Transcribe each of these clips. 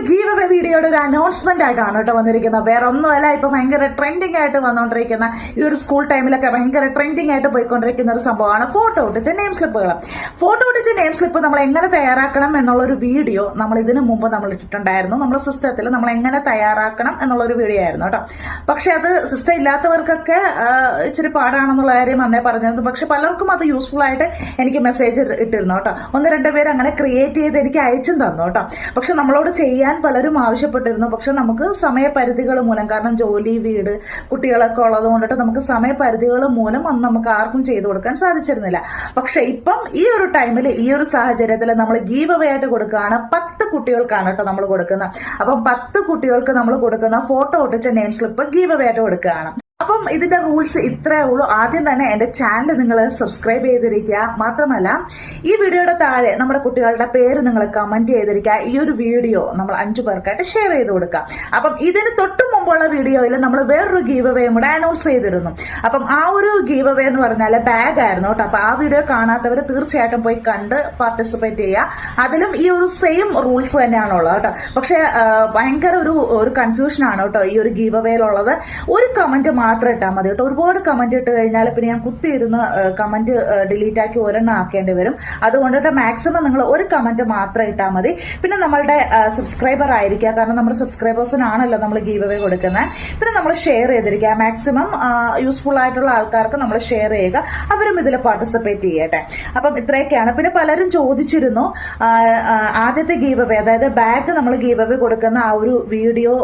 Give away വീഡിയോയുടെ ഒരു announcement ആയിട്ടാണ് കേട്ടോ വന്നിരിക്കുന്നത്. വേറെ ഒന്നുമല്ല, ഇപ്പൊ ഭയങ്കര ട്രെൻഡിങ് ആയിട്ട് വന്നുകൊണ്ടിരിക്കുന്ന ഈ ഒരു സ്കൂൾ ടൈമിലൊക്കെ ഭയങ്കര ട്രെൻഡിങ് ആയിട്ട് പോയിക്കൊണ്ടിരിക്കുന്ന ഒരു സംഭവമാണ് ഫോട്ടോ ഒട്ടിച്ച നെയിം സ്ലിപ്പുകൾ. ഫോട്ടോ ഒട്ടിച്ച നെയിം സ്ലിപ്പ് നമ്മൾ എങ്ങനെ തയ്യാറാക്കണം എന്നുള്ളൊരു വീഡിയോ നമ്മൾ ഇതിനു മുമ്പ് നമ്മൾ ഇട്ടിട്ടുണ്ടായിരുന്നു. നമ്മുടെ സിസ്റ്റത്തിൽ നമ്മൾ എങ്ങനെ തയ്യാറാക്കണം എന്നുള്ളൊരു വീഡിയോ ആയിരുന്നു കേട്ടോ. പക്ഷെ അത് സിസ്റ്റം ഇല്ലാത്തവർക്കൊക്കെ ഇച്ചിരി പാടാണെന്നുള്ള കാര്യം അന്നേ പറഞ്ഞിരുന്നു. പക്ഷെ പലർക്കും അത് യൂസ്ഫുൾ ആയിട്ട് എനിക്ക് മെസ്സേജ് ഇട്ടിരുന്നു കേട്ടോ. ഒന്ന് രണ്ട് പേര് അങ്ങനെ ക്രിയേറ്റ് ചെയ്ത് എനിക്ക് അയച്ചും തന്നു കേട്ടോ. പക്ഷെ നമ്മളോട് ചെയ്യാൻ പലരും ആവശ്യപ്പെട്ടിരുന്നു. പക്ഷെ നമുക്ക് സമയപരിധികൾ മൂലം, കാരണം ജോലി, വീട്, കുട്ടികളൊക്കെ ഉള്ളത് കൊണ്ടിട്ട് നമുക്ക് സമയപരിധികൾ മൂലം അന്ന് നമുക്ക് ആർക്കും ചെയ്തു കൊടുക്കാൻ സാധിച്ചിരുന്നില്ല. പക്ഷെ ഇപ്പം ഈ ഒരു ടൈമിൽ, ഈ ഒരു സാഹചര്യത്തിൽ നമ്മൾ ഗീവ് അവേ ആയിട്ട് കൊടുക്കുകയാണ്. 10 കുട്ടികൾക്കാണ് കേട്ടോ നമ്മൾ കൊടുക്കുന്നത്. അപ്പം 10 കുട്ടികൾക്ക് നമ്മൾ കൊടുക്കുന്ന ഫോട്ടോ ഒട്ടിച്ച നെയിം സ്ലിപ്പ് ഗീവ് അവേ ആയിട്ട് കൊടുക്കുകയാണ്. അപ്പം ഇതിന്റെ റൂൾസ് ഇത്രയേ ഉള്ളൂ. ആദ്യം തന്നെ എന്റെ ചാനൽ നിങ്ങൾ സബ്സ്ക്രൈബ് ചെയ്തിരിക്കുക. മാത്രമല്ല ഈ വീഡിയോയുടെ താഴെ നമ്മുടെ കുട്ടികളുടെ പേര് നിങ്ങൾ കമന്റ് ചെയ്തിരിക്കുക. ഈ ഒരു വീഡിയോ നമ്മൾ 5 പേർക്കായിട്ട് ഷെയർ ചെയ്ത് കൊടുക്കാം. അപ്പം ഇതിന് തൊട്ടു മുമ്പുള്ള വീഡിയോയിൽ നമ്മൾ വേറൊരു ഗീവ് അവേയും കൂടെ അനൗൺസ് ചെയ്തിരുന്നു. അപ്പം ആ ഒരു ഗീവ് അവേ എന്ന് പറഞ്ഞാൽ ബാഗ് ആയിരുന്നു കേട്ടോ. അപ്പൊ ആ വീഡിയോ കാണാത്തവർ തീർച്ചയായിട്ടും പോയി കണ്ട് പാർട്ടിസിപ്പേറ്റ് ചെയ്യുക. അതിലും ഈ ഒരു സെയിം റൂൾസ് തന്നെയാണുള്ളത് കേട്ടോ. പക്ഷെ ഭയങ്കര ഒരു കൺഫ്യൂഷൻ ആണ് കേട്ടോ ഈ ഒരു ഗീവ് അവേയിലുള്ളത്. ഒരു കമന്റ് മാത്രം ഇട്ടാൽ മതി കേട്ടോ. ഒരുപാട് കമന്റ് ഇട്ട് കഴിഞ്ഞാൽ പിന്നെ ഞാൻ കുത്തിയിരുന്ന് കമന്റ് ഡിലീറ്റ് ആക്കി ഒരെണ്ണം ആക്കേണ്ടി വരും. അതുകൊണ്ടിട്ട് മാക്സിമം നിങ്ങൾ ഒരു കമന്റ് മാത്രം ഇട്ടാൽ മതി. പിന്നെ നമ്മളുടെ സബ്സ്ക്രൈബർ ആയിരിക്കുക, കാരണം നമ്മുടെ സബ്സ്ക്രൈബേഴ്സിനാണല്ലോ നമ്മൾ ഗീവ് അവേ കൊടുക്കുന്നത്. പിന്നെ നമ്മൾ ഷെയർ ചെയ്തിരിക്കുക. മാക്സിമം യൂസ്ഫുൾ ആയിട്ടുള്ള ആൾക്കാർക്ക് നമ്മൾ ഷെയർ ചെയ്യുക. അവരും ഇതിൽ പാർട്ടിസിപ്പേറ്റ് ചെയ്യട്ടെ. അപ്പം ഇത്രയൊക്കെയാണ്. പിന്നെ പലരും ചോദിച്ചിരുന്നു ആദ്യത്തെ ഗീവ് അവേ, അതായത് ബാഗ് നമ്മൾ ഗീവ് അവേ കൊടുക്കുന്ന ആ ഒരു വീഡിയോ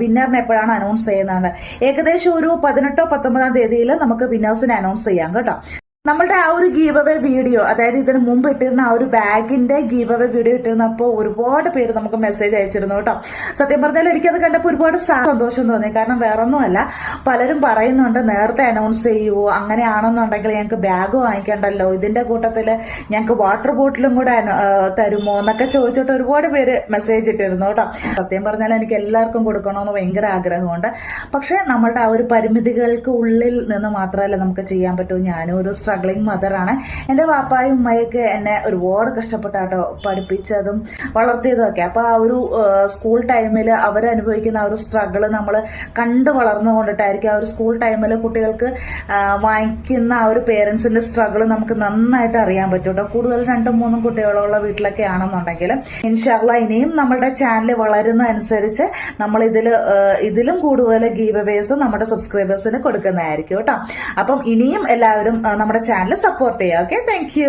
വിന്നറിനെ എപ്പോഴാണ് അനൗൺസ് ചെയ്യുന്നത്. ഏകദേശം ഒരു 18 or 19 തീയതിയിൽ നമുക്ക് വിന്നേഴ്സിനെ അനൗൺസ് ചെയ്യാം കേട്ടോ. നമ്മളുടെ ആ ഒരു ഗീവ് അവേ വീഡിയോ, അതായത് ഇതിന് മുമ്പ് ഇട്ടിരുന്ന ആ ഒരു ബാഗിന്റെ ഗീവ് അവേ വീഡിയോ ഇട്ടിരുന്നപ്പോൾ ഒരുപാട് പേര് നമുക്ക് മെസ്സേജ് അയച്ചിരുന്നു കേട്ടോ. സത്യം പറഞ്ഞാൽ എനിക്കത് കണ്ടപ്പോൾ ഒരുപാട് സന്തോഷം തോന്നി. കാരണം വേറൊന്നുമല്ല, പലരും പറയുന്നുണ്ട് നേരത്തെ അനൗൺസ് ചെയ്യുവോ, അങ്ങനെയാണെന്നുണ്ടെങ്കിൽ ഞങ്ങൾക്ക് ബാഗ് വാങ്ങിക്കണ്ടല്ലോ, ഇതിന്റെ കൂട്ടത്തിൽ ഞങ്ങൾക്ക് വാട്ടർ ബോട്ടിലും കൂടെ തരുമോ എന്നൊക്കെ ചോദിച്ചിട്ട് ഒരുപാട് പേര് മെസ്സേജ് ഇട്ടിരുന്നു കേട്ടോ. സത്യം പറഞ്ഞാൽ എനിക്ക് എല്ലാവർക്കും കൊടുക്കണമെന്ന് ഭയങ്കര ആഗ്രഹമുണ്ട്. പക്ഷെ നമ്മളുടെ ആ ഒരു പരിമിതികൾക്ക് ഉള്ളിൽ നിന്ന് മാത്രമല്ല നമുക്ക് ചെയ്യാൻ പറ്റൂ. ഞാനും ഒരു സ്ട്രഗ്ലിംഗ് മദറാണ്. എൻ്റെ വാപ്പായും ഉമ്മയൊക്കെ എന്നെ ഒരുപാട് കഷ്ടപ്പെട്ടാട്ടോ പഠിപ്പിച്ചതും വളർത്തിയതും ഒക്കെ. അപ്പോൾ ആ ഒരു സ്കൂൾ ടൈമിൽ അവരനുഭവിക്കുന്ന ആ ഒരു സ്ട്രഗിൾ നമ്മൾ കണ്ടു വളർന്നുകൊണ്ടിട്ടായിരിക്കും ആ ഒരു സ്കൂൾ ടൈമിൽ കുട്ടികൾക്ക് വാങ്ങിക്കുന്ന ആ ഒരു പേരൻസിന്റെ സ്ട്രഗിൾ നമുക്ക് നന്നായിട്ട് അറിയാൻ പറ്റും കേട്ടോ. കൂടുതൽ 2-3 കുട്ടികളുള്ള വീട്ടിലൊക്കെ ആണെന്നുണ്ടെങ്കിൽ ഇൻഷാ അല്ലാഹ് ഇനിയും നമ്മുടെ ചാനൽ വളരുന്ന അനുസരിച്ച് നമ്മൾ ഇതിലും കൂടുതൽ ഗീവ് അവേസ് നമ്മുടെ സബ്സ്ക്രൈബേഴ്സിന് കൊടുക്കുന്നതായിരിക്കും കേട്ടോ. അപ്പം ഇനിയും എല്ലാവരും നമ്മുടെ ചാനൽ സപ്പോർട്ട് ചെയ്യുക. Okay, thank you.